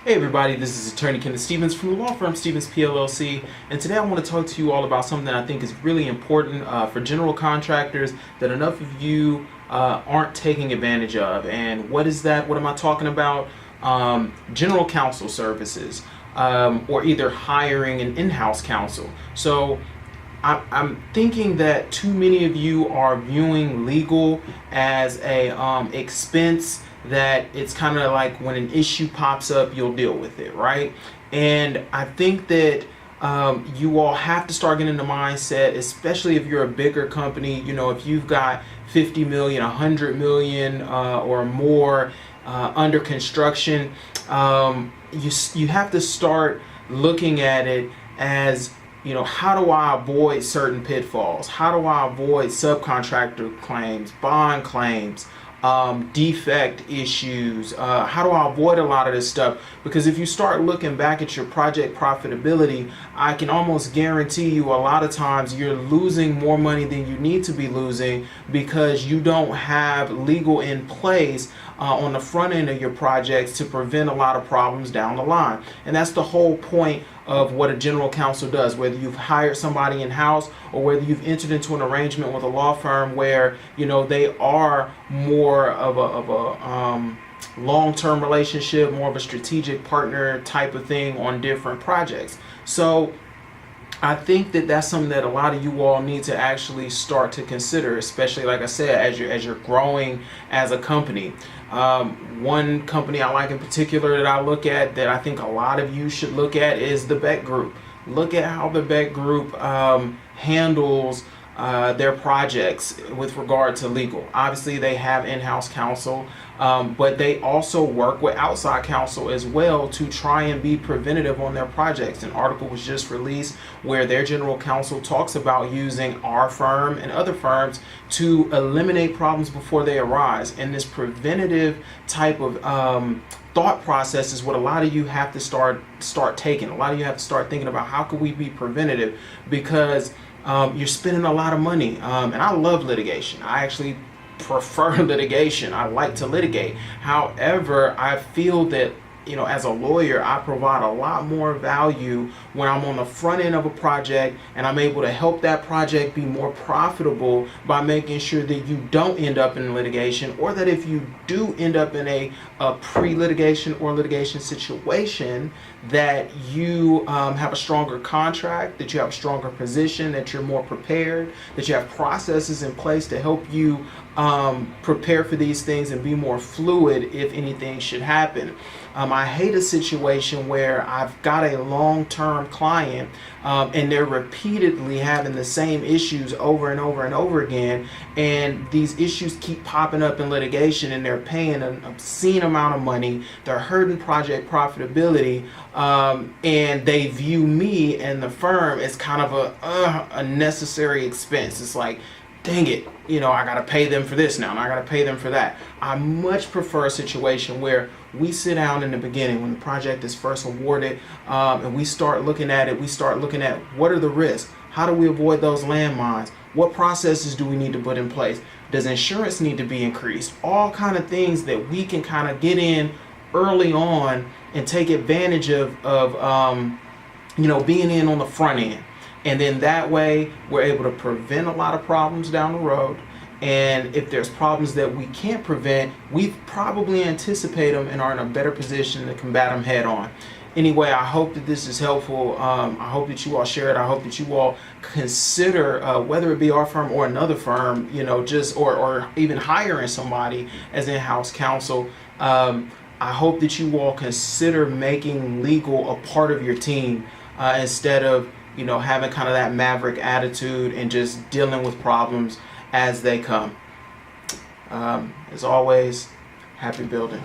Hey everybody, this is Attorney Kenneth Stevens from the law firm Stevens PLLC, and today I want to talk to you all about something I think is really important for general contractors that enough of you aren't taking advantage of. And what is that? What am I talking about? General counsel services, or either hiring an in-house counsel. So I'm thinking that too many of you are viewing legal as a expense, that it's kind of like when an issue pops up, you'll deal with it, right? And I think that you all have to start getting the mindset, especially if you're a bigger company, if you've got 50 million, 100 million or more under construction, you have to start looking at it as, how do I avoid certain pitfalls? How do I avoid subcontractor claims, bond claims, defect issues? How do I avoid a lot of this stuff? Because if you start looking back at your project profitability, I can almost guarantee you a lot of times you're losing more money than you need to be losing because you don't have legal in place on the front end of your projects to prevent a lot of problems down the line. And that's the whole point of what a general counsel does, whether you've hired somebody in-house or whether you've entered into an arrangement with a law firm where they are more of a long-term relationship, more of a strategic partner type of thing on different projects. So I think that that's something that a lot of you all need to actually start to consider, especially, like I said, as you're growing as a company. One company I like in particular that I look at, that I think a lot of you should look at, is the Beck Group. Look at how the Beck Group handles their projects with regard to legal. Obviously, they have in-house counsel, but they also work with outside counsel as well to try and be preventative on their projects. An article was just released where their general counsel talks about using our firm and other firms to eliminate problems before they arise. And this preventative type of thought process is what a lot of you have to start taking. A lot of you have to start thinking about, how can we be preventative? Because you're spending a lot of money, and I love litigation. I actually prefer litigation. I like to litigate. However, I feel that as a lawyer, I provide a lot more value when I'm on the front end of a project and I'm able to help that project be more profitable by making sure that you don't end up in litigation, or that if you do end up in a pre-litigation or litigation situation, that you have a stronger contract, that you have a stronger position, that you're more prepared, that you have processes in place to help you prepare for these things and be more fluid if anything should happen. I hate a situation where I've got a long-term client and they're repeatedly having the same issues over and over and over again, and these issues keep popping up in litigation, and they're paying an obscene amount of money, they're hurting project profitability, and they view me and the firm as kind of a necessary expense. It's like, dang it, I gotta pay them for this now, and I gotta pay them for that. I much prefer a situation where we sit down in the beginning when the project is first awarded, and we start looking at it. We start looking at, what are the risks? How do we avoid those landmines? What processes do we need to put in place? Does insurance need to be increased? All kind of things that we can kind of get in early on and take advantage of being in on the front end. And then that way we're able to prevent a lot of problems down the road. And if there's problems that we can't prevent, we probably anticipate them and are in a better position to combat them head on. Anyway, I hope that this is helpful. I hope that you all share it. I hope that you all consider, whether it be our firm or another firm, or even hiring somebody as in-house counsel. I hope that you all consider making legal a part of your team, instead of having kind of that maverick attitude and just dealing with problems as they come. As always, happy building.